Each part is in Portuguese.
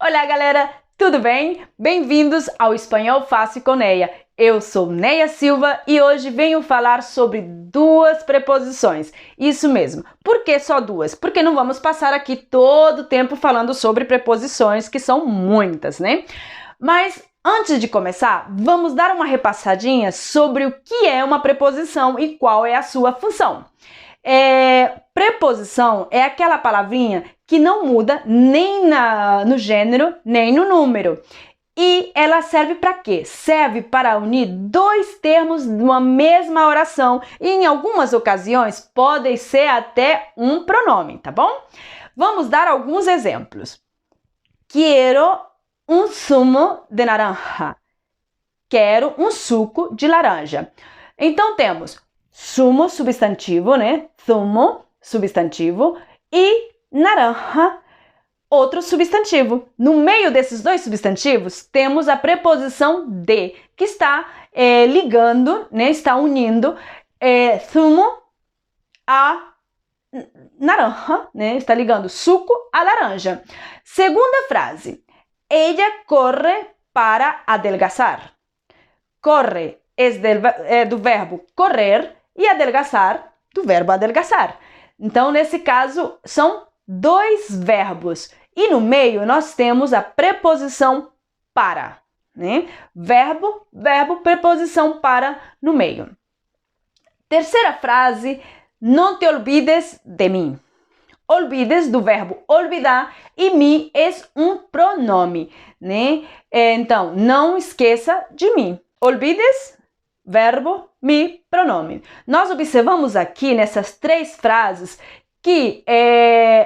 Olá, galera, tudo bem? Bem-vindos ao Espanhol Fácil com Neia. Eu sou Neia Silva e hoje venho falar sobre duas preposições. Isso mesmo. Por que só duas? Porque não vamos passar aqui todo o tempo falando sobre preposições, que são muitas, né? Mas antes de começar, vamos dar uma repassadinha sobre o que é uma preposição e qual é a sua função. Preposição é aquela palavrinha que não muda nem no gênero, nem no número. E ela serve para quê? Serve para unir dois termos numa mesma oração e em algumas ocasiões podem ser até um pronome, tá bom? Vamos dar alguns exemplos. Quiero un zumo de naranja. Quero um suco de laranja. Então temos sumo, substantivo, né? Zumo, substantivo, e naranja, outro substantivo. No meio desses dois substantivos, temos a preposição de, que está ligando, né? Está unindo zumo a naranja, né? Está ligando suco a laranja. Segunda frase. Ella corre para adelgazar. Corre é do verbo correr e adelgazar do verbo adelgazar. Então, nesse caso, são dois verbos. E no meio nós temos a preposição para, né? Verbo, verbo, preposição para no meio. Terceira frase, não te olvides de mim. Olvides do verbo olvidar e me é um pronome, né? Então, não esqueça de mim. Olvides, verbo, me, pronome. Nós observamos aqui nessas três frases que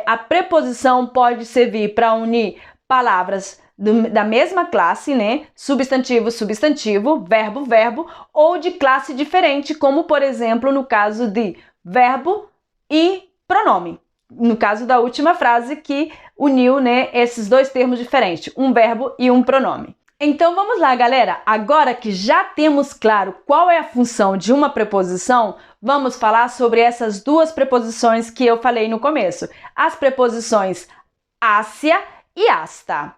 a preposição pode servir para unir palavras da mesma classe, né? Substantivo, substantivo, verbo, verbo, ou de classe diferente, como por exemplo no caso de verbo e pronome. No caso da última frase que uniu, né, esses dois termos diferentes, um verbo e um pronome. Então vamos lá, galera. Agora que já temos claro qual é a função de uma preposição, vamos falar sobre essas duas preposições que eu falei no começo. As preposições hacia e hasta.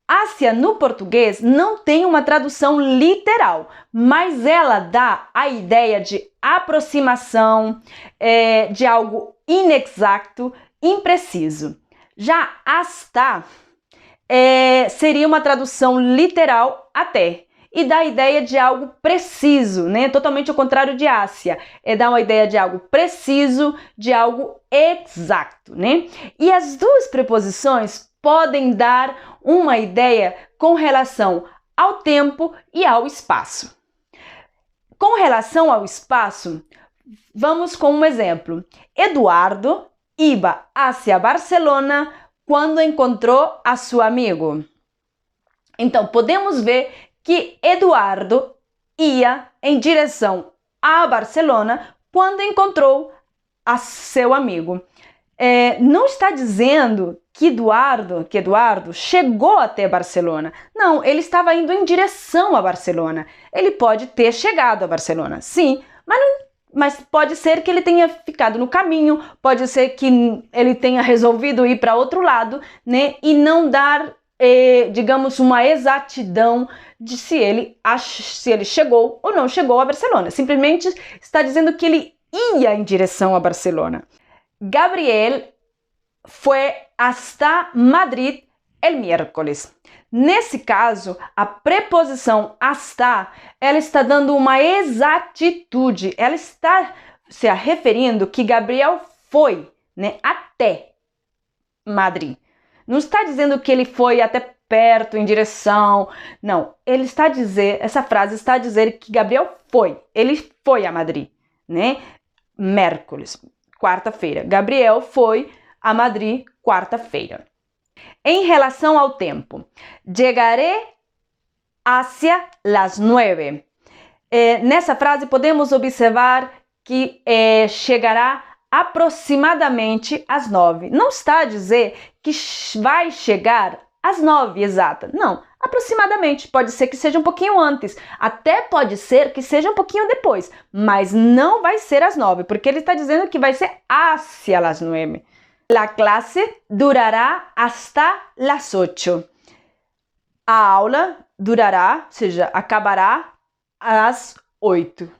Hacia no português não tem uma tradução literal, mas ela dá a ideia de aproximação, de algo inexato, impreciso. Já hasta seria uma tradução literal até, e dá a ideia de algo preciso, né? Totalmente ao contrário de hacia, dá uma ideia de algo preciso, de algo exato, né? E as duas preposições podem dar uma ideia com relação ao tempo e ao espaço. Com relação ao espaço, vamos com um exemplo. Eduardo iba hacia Barcelona quando encontrou a seu amigo. Então, podemos ver que Eduardo ia em direção a Barcelona quando encontrou a seu amigo. Não está dizendo que Eduardo chegou até Barcelona. Não, ele estava indo em direção a Barcelona. Ele pode ter chegado a Barcelona, sim, mas pode ser que ele tenha ficado no caminho, pode ser que ele tenha resolvido ir para outro lado, né? E não dar, digamos, uma exatidão de se ele chegou ou não chegou a Barcelona. Simplesmente está dizendo que ele ia em direção a Barcelona. Gabriel foi hasta Madrid el miércoles. Nesse caso, a preposição hasta, ela está dando uma exatitude, ela está se referindo que Gabriel foi, né, até Madrid. Não está dizendo que ele foi até perto, em direção, não. Essa frase está a dizer que Gabriel ele foi a Madrid, né? Miércoles, quarta-feira. Gabriel foi a Madrid quarta-feira. Em relação ao tempo, llegaré hacia las 9. Nessa frase podemos observar que chegará aproximadamente às 9. Não está a dizer que vai chegar às 9 exata. Não, aproximadamente. Pode ser que seja um pouquinho antes. Até pode ser que seja um pouquinho depois. Mas não vai ser às 9, porque ele está dizendo que vai ser hacia las 9. La clase durará hasta las 8. a aula durará, ou seja, acabará às 8.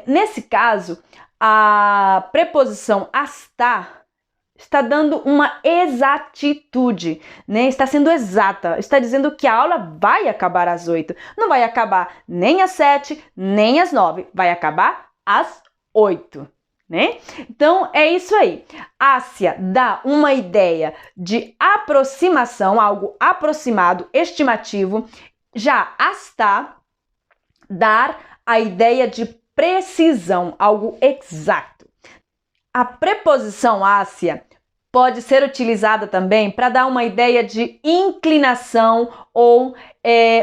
Nesse caso, a preposição está dando uma exatitude, né? Está sendo exata, está dizendo que a aula vai acabar às 8. Não vai acabar nem às 7, nem às 9, vai acabar às 8. Né? Então é isso aí. Ásia dá uma ideia de aproximação, algo aproximado, estimativo. Já hasta dar a ideia de precisão, algo exato. A preposição ásia pode ser utilizada também para dar uma ideia de inclinação ou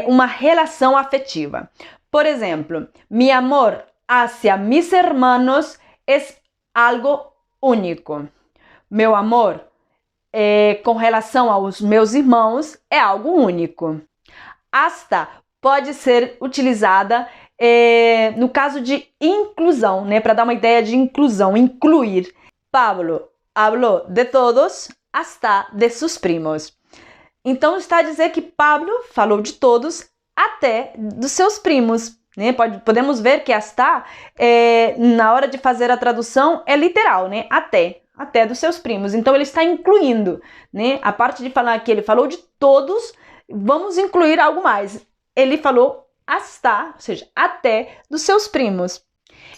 uma relação afetiva. Por exemplo, mi amor hacia mis hermanos es algo único. Meu amor com relação aos meus irmãos é algo único. Hasta pode ser utilizada no caso de inclusão, né? Para dar uma ideia de inclusão, incluir. Pablo habló de todos hasta de sus primos. Então está a dizer que Pablo falou de todos até dos seus primos. Né? Podemos ver que hasta, na hora de fazer a tradução, é literal, né? Até dos seus primos. Então ele está incluindo, né? A parte de falar que ele falou de todos, vamos incluir algo mais. Ele falou hasta, ou seja, até dos seus primos.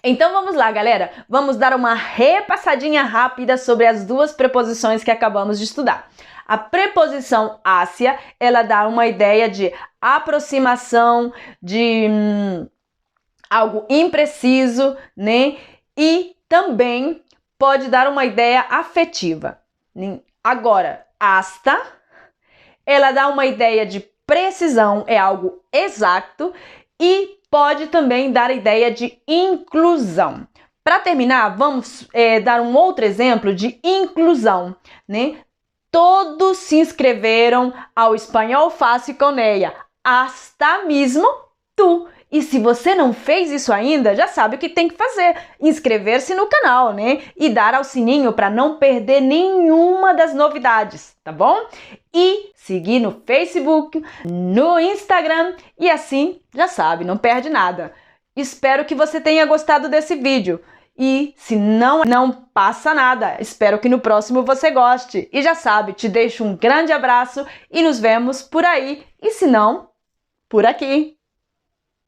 Então vamos lá, galera. Vamos dar uma repassadinha rápida sobre as duas preposições que acabamos de estudar. A preposição hacia, ela dá uma ideia de aproximação, de algo impreciso, né? E também pode dar uma ideia afetiva. Agora, hasta, ela dá uma ideia de precisão, é algo exato, e pode também dar a ideia de inclusão. Para terminar, vamos dar um outro exemplo de inclusão, né? Todos se inscreveram ao Espanhol Fácil com Neia, hasta mesmo tu. E se você não fez isso ainda, já sabe o que tem que fazer. Inscrever-se no canal, né? E dar ao sininho para não perder nenhuma das novidades, tá bom? E seguir no Facebook, no Instagram e assim, já sabe, não perde nada. Espero que você tenha gostado desse vídeo. E se não passa nada, espero que no próximo você goste. E já sabe, te deixo um grande abraço e nos vemos por aí. E se não, por aqui.